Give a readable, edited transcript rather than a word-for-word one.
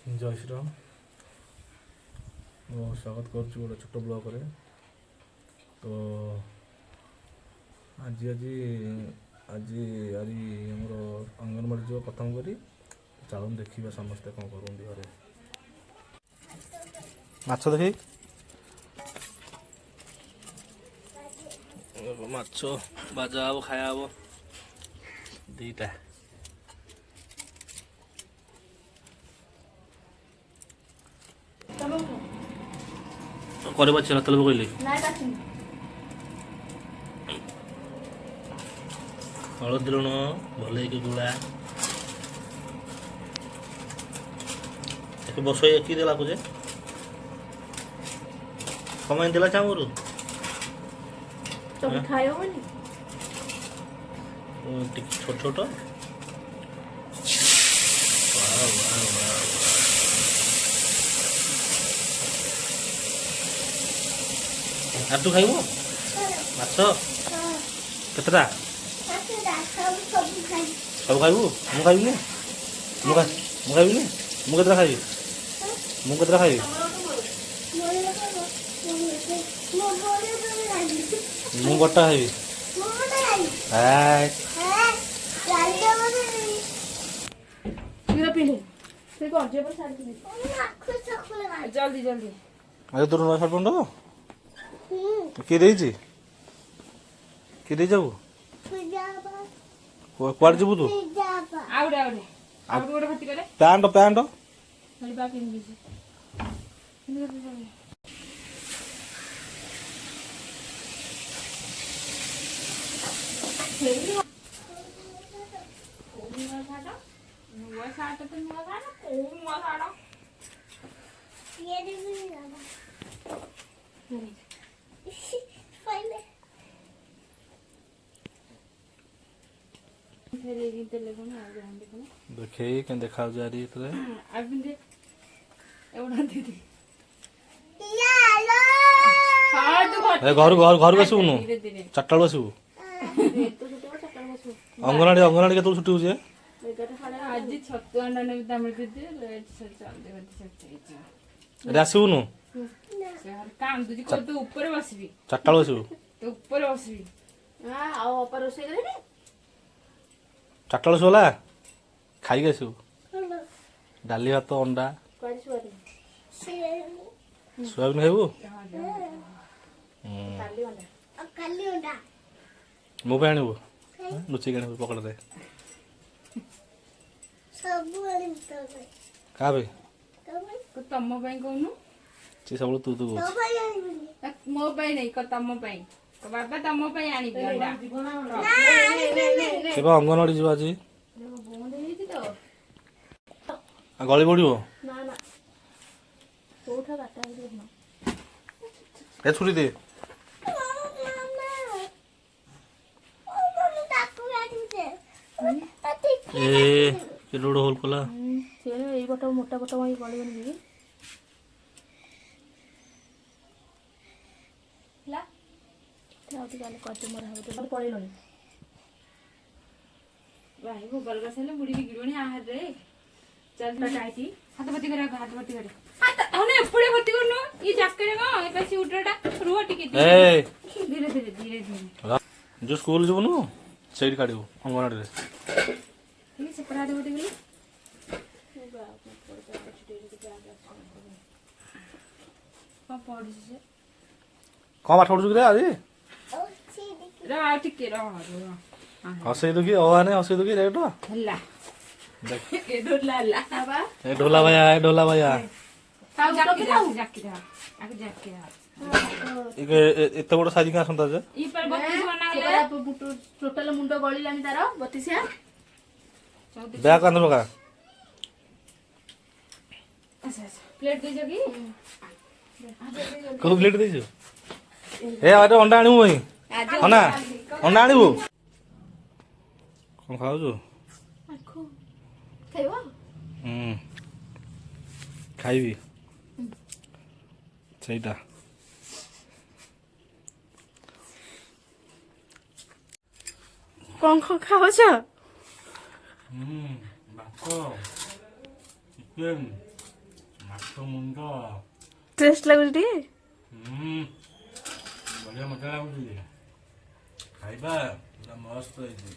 जय श्री राम। ମୁଁ ସ୍ୱାଗତ କରୁଛି ଗୋଟେ ଛୋଟ ବ୍ଲଗରେ। ତ ଆଜି ଆମର ଅଙ୍ଗନବାଡ଼ି ଯିବ ପ୍ରଥମ କରି। ଚାଲନ୍ତୁ ଦେଖିବା ସମସ୍ତେ କ'ଣ କରୁଛନ୍ତି ଘରେ। ମାଛ ଦେଖି ମାଛ ଭଜା ହବ, ଖାଇବା ହବ ଦୁଇଟା। କରିବା ତେଲ ପକେଇଲି, ହଳଦୀ ଲୁଣ ଭଲ ହେଇକି ଗୁଳା ବସେଇ କି ଦେଲା ପୂଜେ କମାଇ ଦେଲା ଚାମରୁ ଟିକେ ଛୋଟ ଛୋଟ। আর তু খাইব মাছ কেতটা সব খাইবু? মু খাইবিনি, মু খাইবিনি, মু কেতটা খাইবি, মু কেতটা খাইবি, মু বড়টা খাইবি। जल्दी जल्दी अरे तोर नया शर्ट पैंट किए देइछि किए देइ जाबू कुआड़ जीवु तू आउडे आउडे आउडे गोटे भर्ती करे पैंट पैंट खाली बा पिन दिस नुआ साट तो नुआ साट ओ नुआ साट ये भी जाबा पहले फिर ये तेल को ना आ जान देखो देखे के देखा जा रही तले अभी दे एवढा दे दे ए घर घर घर बसु नु चट्टाळ बसु अंगनवाड़ी के तो छुट्टी होजे आज छत्तु अंडा ने तमिल दे दे लेट से चल दे सकते रासु नु यार काम तुझी को तो ऊपर बसबी चट्टाळ बसु तो ऊपर बसबी हां आओ ऊपर रोसे करे ने चट्टाळ सोला खाई गसु डाली भात अंडा करी सुआरी सोयाबीन खाइबू काली अंडा मो पे आनिबू लुचि के आनिबू पकड़ दे सब वाली तो का बे को तम पई कहनु ची सब तू तू तो भाई आनी मो पई नहीं को तम पई को बाबा तम पई आनी अंडा केबा अंगनवाड़ी जीवा जी बंद हेती तो गली पड़िबो ना ना कोठा काटा दे न ए छुरी दे ए के रोड होल कोला से ए बटा मोटा बटा वही पड़िबन भी ला ताऊ गाले कटे मोर हबे तो पड़िलोनी भाई वो बलगा से बुढ़ी की गिरवणी आहार रे चल टाइटी हाथ भर्ती करे हाथ अने एपड़े भर्ती करनो ये जाकरे गो ए पैसे उठरटा रुवा टिके धीरे धीरे धीरे धीरे जो स्कूल जीवु नु साइड काढिबो अंगनवाड़ी रे ये से परा दे बोली पढ़ से कौन पाठ पढ़ुछु रे आज रा टिके रा हसै दुखी ओहाने हसै दुखी रेटो हल्ला देख ए ढोला ला बाबा ए ढोला भैया ताऊ जाकी दा आके जाकी दा इके एते बड़ साइज का संता जे ई पर 32 बना गया टोटल मुंडो गळिलानी तारो 32 या बैग अंदर बका अच्छा प्लेट दे जगी को प्लेट देजो ए आटे अंडा आनिबो भाई अना अंडा आनिबो कोन खाऊ जो आखो खाइबो खाइबी ସେଇଟା କଣ ଖାଉଛ? ଭାତ ଚିକେନ ମାଛ ମୁଣ୍ଡ ଟେଷ୍ଟ ଲାଗୁଛି ଟିକେ ବଢ଼ିଆ ମଜା ଲାଗୁଛି ଖାଇବା ପୁରା ମସ୍ତ ହେଇଛି।